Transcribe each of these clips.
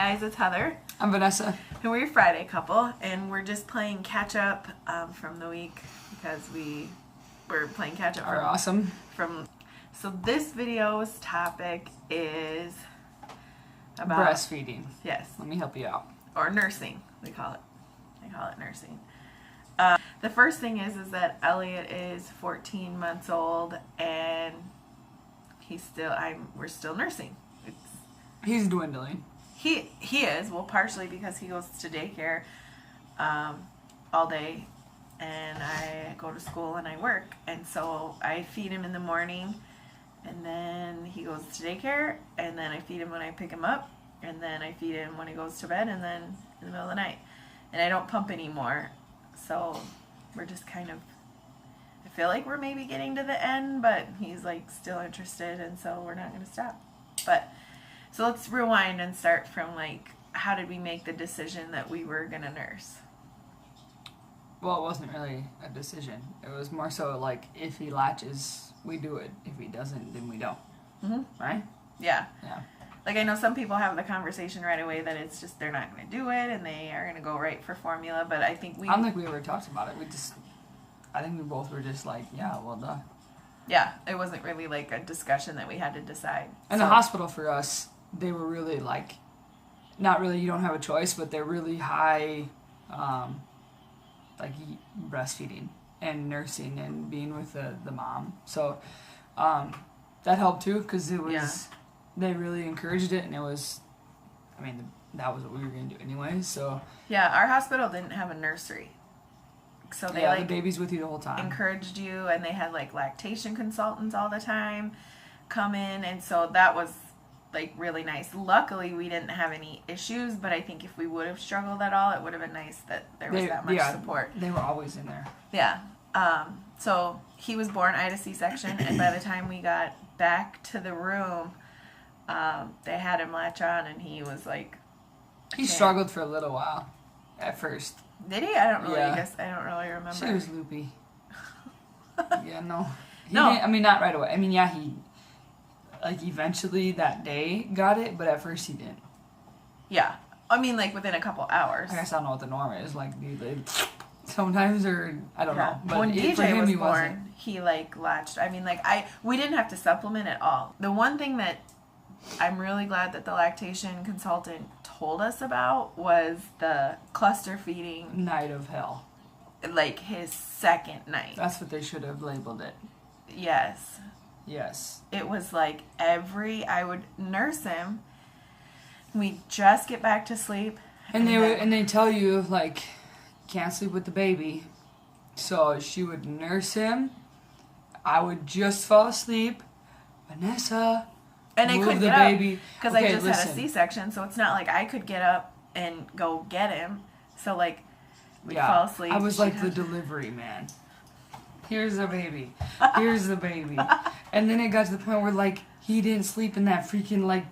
guys, it's Heather. I'm Vanessa. And we're a Friday couple, and we're just playing catch up from the week because we're playing catch up. Awesome. So this video's topic is about breastfeeding. Yes. Let me help you out. Or nursing, we call it. I call it nursing. The first thing is that Elliot is 14 months old, and we're still nursing. He's dwindling. He is, well, partially because he goes to daycare all day, and I go to school and I work, and so I feed him in the morning, and then he goes to daycare, and then I feed him when I pick him up, and then I feed him when he goes to bed, and then in the middle of the night. And I don't pump anymore, so we're just kind of, I feel like we're maybe getting to the end, but he's like still interested, and so we're not going to stop. So let's rewind and start from like, how did we make the decision that we were going to nurse? Well, it wasn't really a decision. It was more so like, if he latches, we do it. If he doesn't, then we don't. Mm-hmm. Right? Yeah. Yeah. Like, I know some people have the conversation right away that it's just they're not going to do it and they are going to go right for formula, but I think I don't think we ever talked about it. I think we both were just like, yeah, well done. Yeah, it wasn't really like a discussion that we had to decide. And the hospital for us, they were really like, not really you don't have a choice, but they're really high, like breastfeeding and nursing and being with the mom. So that helped too, because it was, they really encouraged it, and it was, I mean, that was what we were going to do anyway, so. Yeah, our hospital didn't have a nursery. So they the baby's with you the whole time. Encouraged you, and they had like lactation consultants all the time come in, and so that was like really nice. Luckily, we didn't have any issues, but I think if we would have struggled at all, it would have been nice that there was that much support. They were always in there. Yeah. So he was born, I had a C-section, and by the time we got back to the room, they had him latch on, and he was like... He struggled for a little while at first. Did he? I don't really remember. She was loopy. Yeah, no. I mean, not right away. I mean, yeah, he... Like, eventually that day got it, but at first he didn't. Yeah. I mean, like, within a couple hours. I guess I don't know what the norm is. Like, sometimes, or I don't know. But when DJ was born, he, like, latched. I mean, like, we didn't have to supplement at all. The one thing that I'm really glad that the lactation consultant told us about was the cluster feeding. Night of hell. Like, his second night. That's what they should have labeled it. Yes. Yes. It was like I would nurse him. We'd just get back to sleep. And they tell you, like, can't sleep with the baby. So she would nurse him. I would just fall asleep. Vanessa, and I couldn't the get baby. Because I just had a C-section, so it's not like I could get up and go get him. So, like, we'd fall asleep. I was like the delivery man. Here's the baby. Here's the baby. And then it got to the point where, like, he didn't sleep in that freaking, like,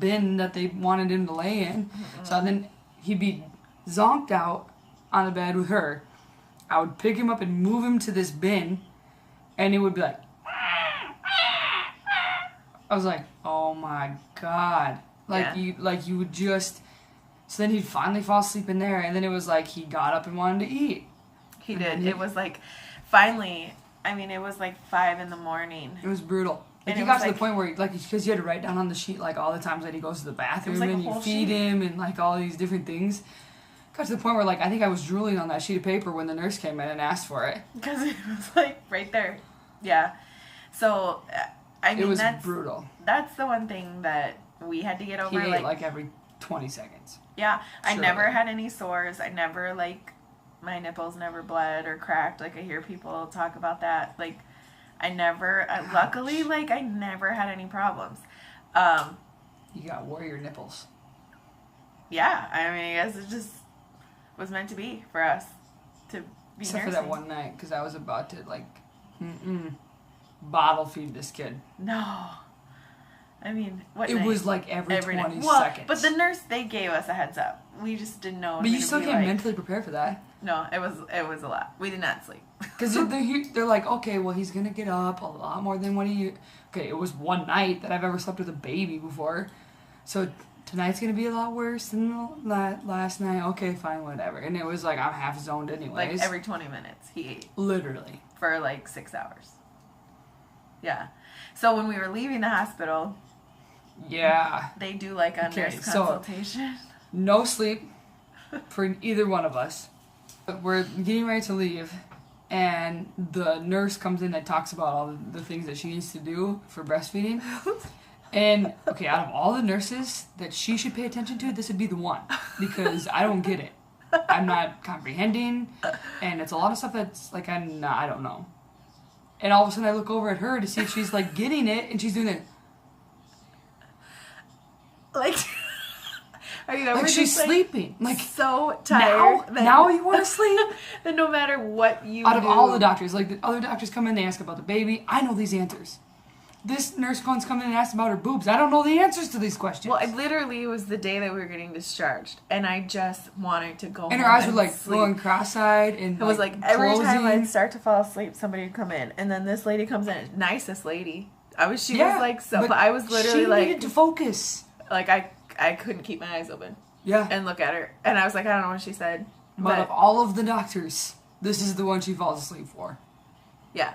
bin that they wanted him to lay in. Mm-hmm. So then he'd be zonked out on the bed with her. I would pick him up and move him to this bin, and it would be like... I was like, oh my God. You would just... So then he'd finally fall asleep in there, and then it was like he got up and wanted to eat. He did. It was like... Finally, I mean, it was like 5 a.m. It was brutal. Like, you got to the point where, like, because you had to write down on the sheet, like, all the times that he goes to the bathroom, and you feed him, and, like, all these different things. Got to the point where, like, I think I was drooling on that sheet of paper when the nurse came in and asked for it. Because it was, like, right there. Yeah. So, I mean, it was brutal. That's the one thing that we had to get over. He ate, like, every 20 seconds. Yeah. I never had any sores. I never, like... My nipples never bled or cracked. Like, I hear people talk about that. Like, luckily, like, I never had any problems. You got warrior nipples. Yeah. I mean, I guess it just was meant to be for us to be Except nursing. for that one night, because I was about to, like, bottle feed this kid. No. I mean, what It night? was like every 20 seconds. But the nurse, they gave us a heads up. We just didn't know. But you still can't mentally prepare for that. No, it was a lot. We did not sleep. Because they're like, okay, well, he's going to get up a lot more than what he... Okay, it was one night that I've ever slept with a baby before. So tonight's gonna be a lot worse than last night. Okay, fine, whatever. And it was like, I'm half zoned anyways. Like every 20 minutes he ate. Literally. For like 6 hours. Yeah. So when we were leaving the hospital, yeah, they do like a nurse consultation. So, no sleep for either one of us. We're getting ready to leave, and the nurse comes in and talks about all the things that she needs to do for breastfeeding. And, okay, out of all the nurses that she should pay attention to, this would be the one. Because I don't get it. I'm not comprehending, and it's a lot of stuff that's, like, I don't know. And all of a sudden I look over at her to see if she's, like, getting it, and she's doing it. Like, are you ever like she's just, sleeping. Like, so tired. Now you want to sleep? That no matter what you Out of all the doctors, like, the other doctors come in, they ask about the baby. I know these answers. This nurse once come in and asked about her boobs. I don't know the answers to these questions. Well, it literally was the day that we were getting discharged, and I just wanted to go home and her eyes were, like, sleep. going cross-eyed, and it was like every closing. time I'd start to fall asleep, somebody would come in, and then this lady comes in, nicest lady. She was like so, but I was literally she like needed to focus. Like I couldn't keep my eyes open. Yeah. And look at her, and I was like, I don't know what she said. But of all of the doctors, this is the one she falls asleep for. Yeah.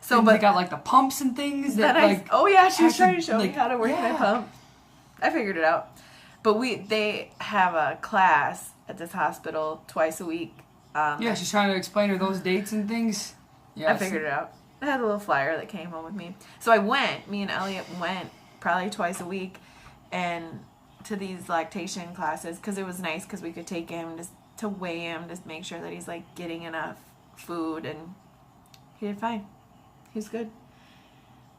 So, and but they got like the pumps and things that like. Oh yeah, she was trying to show me like, how to work my pump. I figured it out. But they have a class at this hospital twice a week. Yeah, she's trying to explain her those dates and things. Yeah, I figured it out. I had a little flyer that came home with me. So I went. Me and Elliot went probably twice a week, and to these lactation classes because it was nice because we could take him just to weigh him, just make sure that he's like getting enough food, and he did fine. He was good.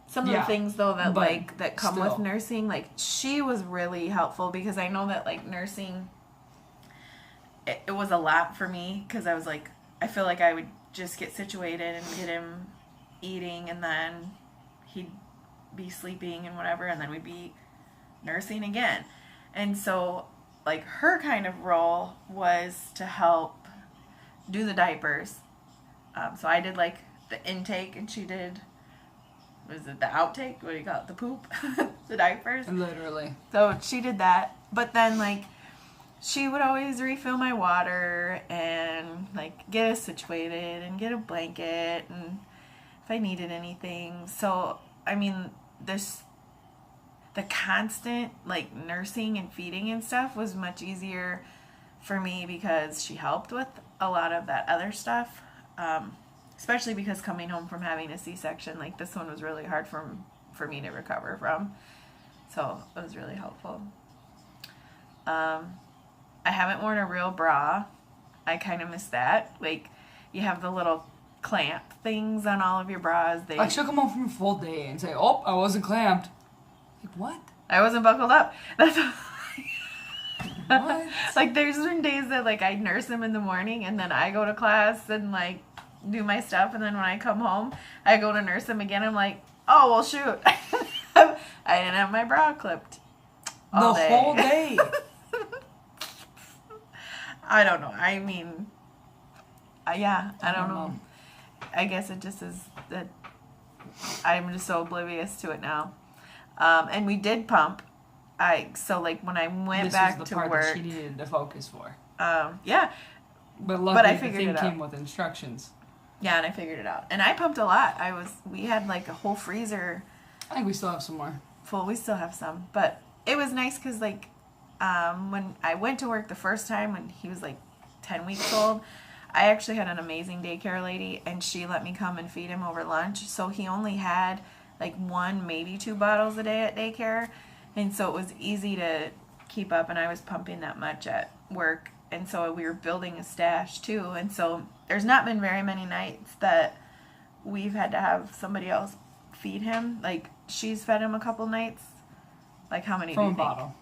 Some of the things though that like that come with nursing, like she was really helpful because I know that like nursing, it was a lot for me because I was like, I feel like I would just get situated and get him eating, and then he'd be sleeping and whatever, and then we'd be nursing again. And so like her kind of role was to help do the diapers. So I did like the intake, and she did, was it the outtake? What do you call it? The poop? The diapers? Literally. So she did that. But then, like, she would always refill my water and, like, get us situated and get a blanket and if I needed anything. So, I mean, the constant, like, nursing and feeding and stuff was much easier for me because she helped with a lot of that other stuff. Especially because coming home from having a C-section, like this one was really hard for me to recover from. So it was really helpful. I haven't worn a real bra. I kind of miss that. Like you have the little clamp things on all of your bras. Like she'll come home from a full day and say, "Oh, I wasn't clamped." Like what? I wasn't buckled up. That's what? Like there's been days that like I nurse him in the morning and then I go to class and like do my stuff, and then when I come home I go to nurse him again. I'm like, oh well shoot. I didn't have my bra clipped all day. Whole day. I don't know. I mean, yeah, I don't know. I guess it just is that I'm just so oblivious to it now. And we did pump. So like when I went back to work, that she needed to focus for. Yeah. But luckily I figured the thing came with instructions. Yeah, and I figured it out. And I pumped a lot. We had like a whole freezer. I think we still have some more. Full. We still have some. But it was nice because like when I went to work the first time when he was like 10 weeks old, I actually had an amazing daycare lady, and she let me come and feed him over lunch. So he only had like 1, maybe 2 bottles a day at daycare. And so it was easy to keep up, and I was pumping that much at work. And so we were building a stash too. And so there's not been very many nights that we've had to have somebody else feed him. Like she's fed him a couple nights. Like how many do you think? From a bottle.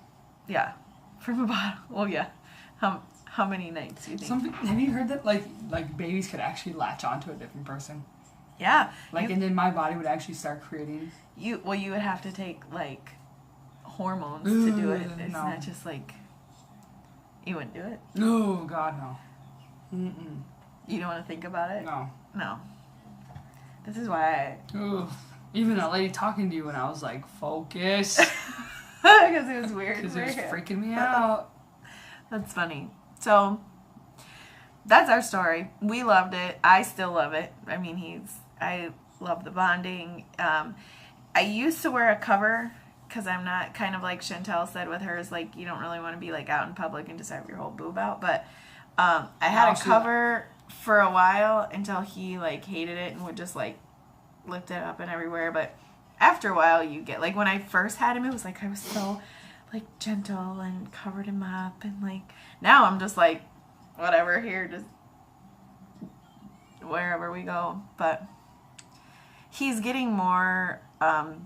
Yeah. From a bottle. Well, yeah. How many nights do you think? Have you heard that like babies could actually latch onto a different person? Yeah. And then my body would actually start creating. You would have to take like hormones to do it. It's not just like you wouldn't do it. No, God no. Mm-mm. You don't want to think about it? No. This is why even that lady talking to you when I was like, focus. because it was weird. Because it was freaking me out. That's funny. So that's our story. We loved it. I still love it. I mean, I love the bonding. I used to wear a cover because I'm not, kind of like Chantel said with hers, like you don't really want to be like out in public and just have your whole boob out. But I had a cover for a while until he like hated it and would just like lift it up and everywhere. But after a while you get, like when I first had him, it was like I was so like gentle and covered him up, and like now I'm just like whatever, here, just wherever we go. But he's getting more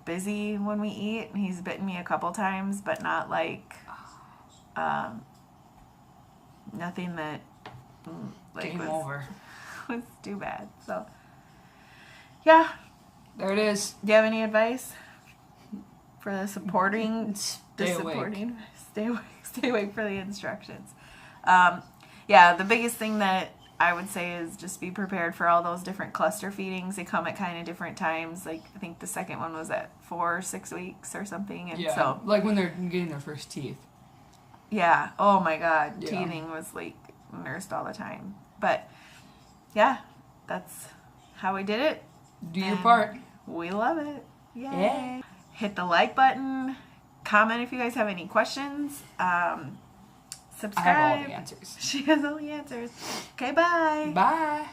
busy when we eat. He's bitten me a couple times, but not like nothing that like Game over. was too bad. So yeah, there it is. do you have any advice for the supporting? Stay awake. Stay awake for the instructions. Yeah, the biggest thing that I would say is just be prepared for all those different cluster feedings. They come at kind of different times. Like I think the second one was at 4 or 6 weeks or something. And Yeah, so like when they're getting their first teeth. yeah. Oh my God, Yeah. teething was like nursed all the time. But yeah, that's how we did it. Do your And part. We love it. Yay. Yeah. Hit the like button. Comment if you guys have any questions. Subscribe. I have all the answers. She has all the answers. Okay, bye. Bye.